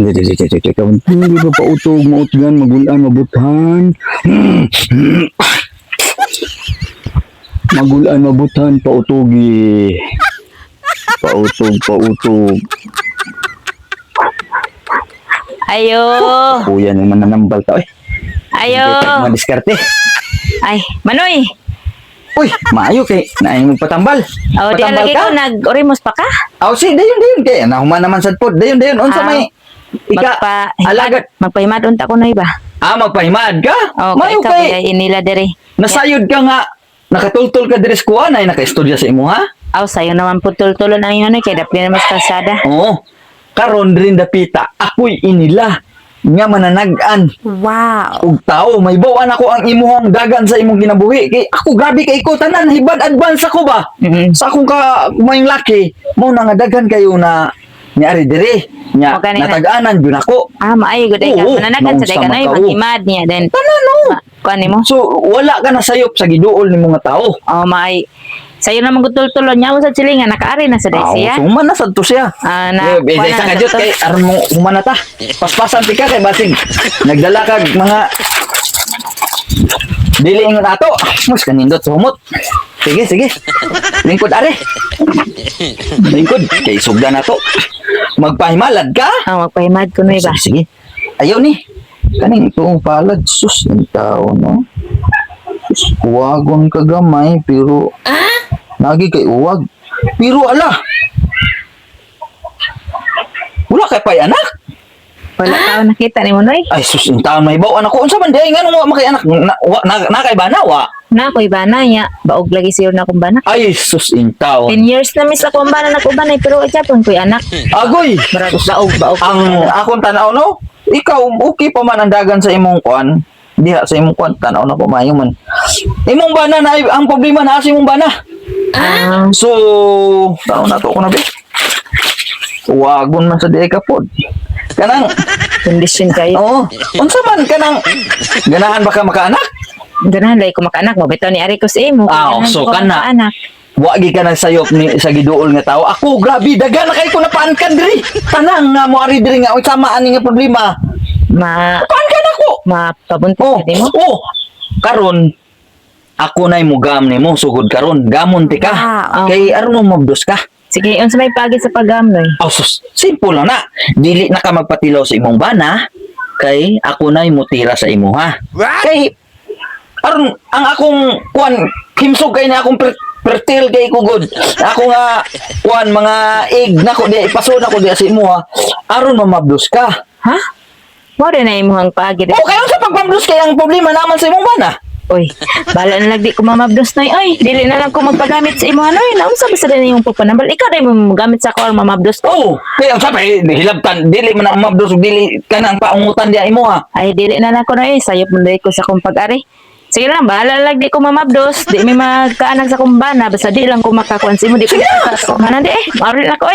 Hindi ba pautog, mautgan, magulan, mabuthan? Magulan, mabuthan, pautogi. Pautog. Ayo. Kuya naman nanambal ta. Ayo. Mga diskarte. Ay, Manoy. Uy, maayo kay naayong patambal. Oh, di lagi ko nag-orimos pa ka? Aw, si dayon kay nahuman naman sad pod. Dayon unsa may alagad Magpahimad unta ko na iba. Magpahimad ka? Oh, Maayo kay kay inila dere. nasayod ka nga nakatultol ka diri sa kuan ay nakaistorya sa imo ha? Aw, sayo naman putol-tulon ang yun kay dapli na mas kalsada. Oo. Karon rin dapita ako'y inila nga mananagan. Wow. Og tao may bawaan ako ang imuhang dagan sa imong ginabuhi kay ako grabe kay ko tanan hibad advance ako ba sa akong kumayong laki mo na nga daghan kayo na niari dire nya O, ganun na. natag-anan gyud ako. Maayo gud ay ka. Oo, Mananagan sa day ka na naunsa man maghimad niya then. Tanan no. Kuan mo? So wala ka na sayop sa giduol ni mga tao. Oh, maay. Sayo naman gutol-tulon niya sa silingan nakaari na sa day siya. So man na sad to siya. Na Bede sa kadyot kay aron mo humana ta. Paspasan ti ka kay basig. Nagdala kag mga dili ingon ato. Mas kanindot sa humot. Sige. Lingkod are. Lingkod kay sugdan nato. Magpahimalad ka? Magpahimad ko na iba. Sige. Ayaw ni. Kaning tuong palad sus ng tao no. Sus, uwagon ka gamay pero lagi kay uwag. Pero ala. Wala kay pay anak. Wala tao nakita ni Monoy. Ay sus, yung taon may bawaan ako. Unsa man day ngano mo makay anak na kay bana wa. Na ko iba na niya. Baog lagi siyo na kung bana. Ay sus, in taon. 10 years na miss ako ang bana na kubanay pero Japon ko'y anak. Agoy. Barag baog. Ang akong tanaw no. Ikaw okay pa man ang dagan sa imong kuan. Diha sa imong kuan tanaw na ko maayo man. Imong bana na ang problema na sa imong bana. So, tao na to ko na be. Wagon man sa di ka pod. Kanang Kondisyon kayo. oo. Unsa man kanang ganahan ba ka makaanak? Ganahan lay ko makaanak mo. Bitaw ni Ari ko sa imo. So kana. Anak. Wagi ka nagsayop ni sa giduol nga tao. Ako grabe dagan na kay ko napaankan diri. Tanang nga mo ari diri nga sama ani nga problema. Paankan ako. Mapabuntis Oh, ka di mo. karon ako nay mugam nimo sugod karon gamon ti ka. Kay aron mo mabdos ka. Sige, unsa may pagi sa paggamnoy? Sus, simple lang na. Dili na ka magpatilaw sa imong bana kay ako nay mutira sa imo ha. Kay aron ang akong kuan himsog kay na akong fertile kay ko good. Ako nga kuan mga egg nako di ipasod ako di sa imo ha. Aron mamabdos ka. Ha? Mo rin na imuhang pagi. O kayo sa pagpabdos kay ang problema naman sa imong bana. Oy, bala na lang di ko mamabdos na. Oy, dili na lang ko magpagamit sa imo anoy. Naunsa ba sa din yung pupanambal? Ikaw rin mo magamit sa ako or mamabdos ko. Oh, kaya ang sabi hilabtan dili man ang mabdos dili kanang paungutan di imo ha. Ay, dili na lang ko na sayop mo dahil ko sa kong pag-ari. Sige lang, bahala lang di ko mamabdos. Di may magkaanak sa kumbana. Basta di lang ko makakuan sa imo. Di ko manan di Mauri na ko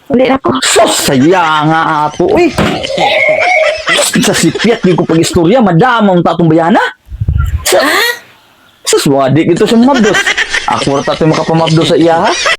Uli na ko. Sus, saya nga apo eh. Sa sipiat di ko pag-istorya madamang tatong bayana. Sus, wadik ito sa mabdos. Ako rata ito makapamabdos sa iya ha.